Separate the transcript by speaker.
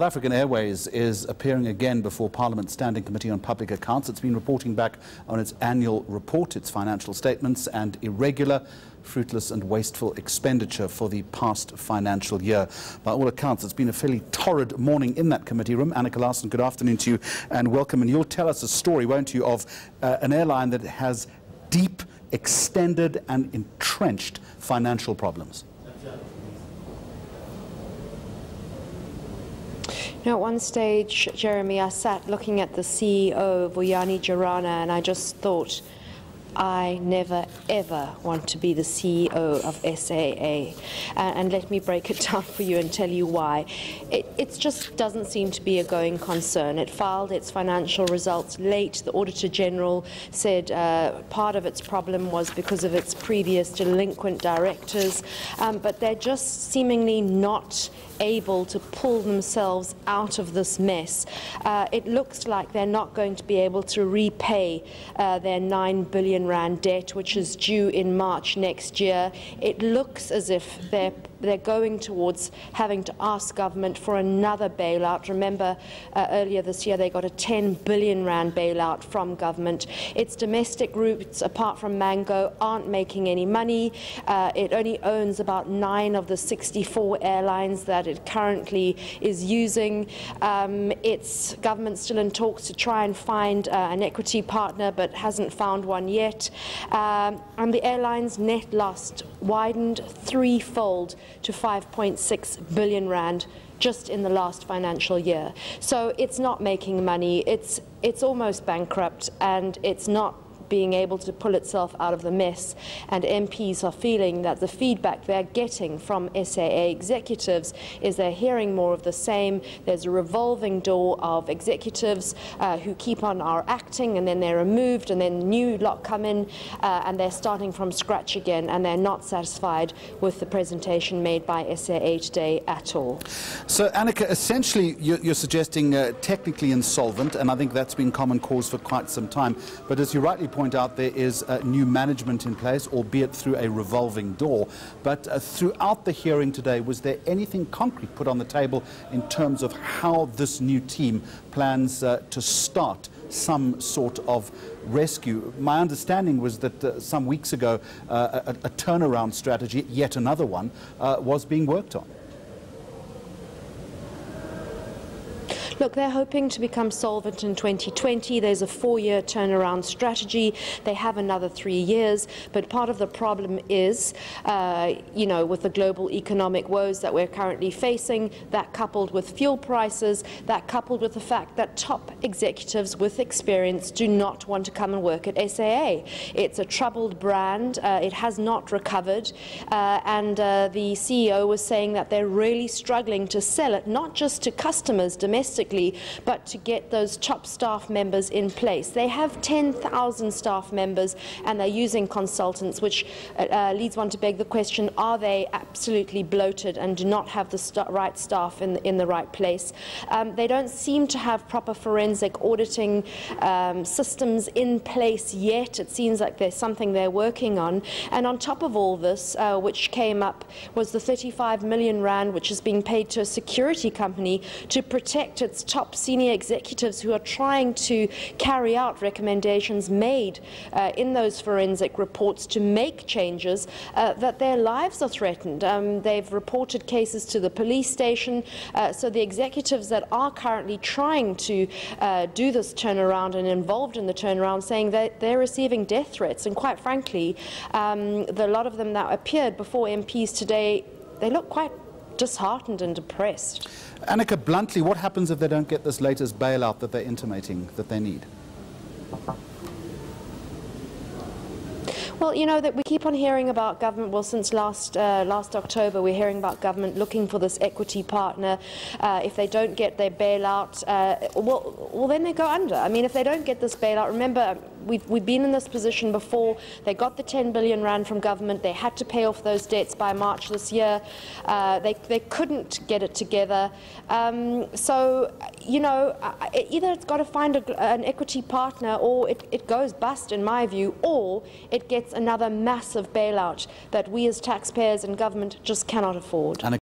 Speaker 1: African Airways is appearing again before Parliament's Standing Committee on Public Accounts. It's been reporting back on its annual report, its financial statements and irregular, fruitless and wasteful expenditure for the past financial year. By all accounts, it's been a fairly torrid morning in that committee room. Annika Larsen, good afternoon to you and welcome. And you'll tell us a story, won't you, of an airline that has deep, extended and entrenched financial problems.
Speaker 2: You know, at one stage, Jeremy, I sat looking at the CEO, Vuyani Jarana, and I just thought, I never, ever want to be the CEO of SAA. And let me break it down for you and tell you why. It just doesn't seem to be a going concern. It filed its financial results late. The Auditor General said part of its problem was because of its previous delinquent directors, but they're just seemingly not able to pull themselves out of this mess. It looks like they're not going to be able to repay their 9 billion rand debt, which is due in March next year. It looks as if they're going towards having to ask government for another bailout. Remember, earlier this year they got a 10 billion rand bailout from government. Its domestic routes, apart from Mango, aren't making any money. It only owns about 9 of the 64 airlines that it currently is using. Its government still in talks to try and find an equity partner, but hasn't found one yet. And the airline's net loss widened threefold to 5.6 billion rand just in the last financial year. So it's not making money, it's almost bankrupt, and it's not being able to pull itself out of the mess. And MPs are feeling that the feedback they're getting from SAA executives is they're hearing more of the same. There's a revolving door of executives who keep on acting, and then they're removed, and then new lot come in, and they're starting from scratch again, and they're not satisfied with the presentation made by SAA today at all.
Speaker 1: So, Annika, essentially you're suggesting technically insolvent, and I think that's been common cause for quite some time. But as you rightly point out, there is new management in place, albeit through a revolving door. But throughout the hearing today, was there anything concrete put on the table in terms of how this new team plans to start some sort of rescue? My understanding was that some weeks ago a turnaround strategy, yet another one, was being worked on.
Speaker 2: Look, they're hoping to become solvent in 2020. There's a 4-year turnaround strategy. They have another 3 years. But part of the problem is, you know, with the global economic woes that we're currently facing, that coupled with fuel prices, that coupled with the fact that top executives with experience do not want to come and work at SAA. It's a troubled brand. It has not recovered. And the CEO was saying that they're really struggling to sell it, not just to customers domestically, but to get those top staff members in place. They have 10,000 staff members and they're using consultants, which leads one to beg the question, are they absolutely bloated and do not have the right staff in the right place? They don't seem to have proper forensic auditing systems in place yet. It seems like there's something they're working on. And on top of all this, which came up, was the 35 million rand which is being paid to a security company to protect its top senior executives who are trying to carry out recommendations made in those forensic reports to make changes, that their lives are threatened. They've reported cases to the police station, so the executives that are currently trying to do this turnaround and involved in the turnaround saying that they're receiving death threats. And quite frankly, the lot of them that appeared before MPs today, they look quite disheartened and depressed.
Speaker 1: Annika, bluntly, what happens if they don't get this latest bailout that they're intimating that they need?
Speaker 2: Well, you know, that we keep on hearing about government. Well, since last October, we're hearing about government looking for this equity partner. If they don't get their bailout, well, then they go under. I mean, if they don't get this bailout, remember, we've been in this position before. They got the 10 billion rand from government. They had to pay off those debts by March this year. They couldn't get it together. So, you know, either it's got to find an equity partner, or it goes bust, in my view, or it gets another massive bailout that we as taxpayers and government just cannot afford.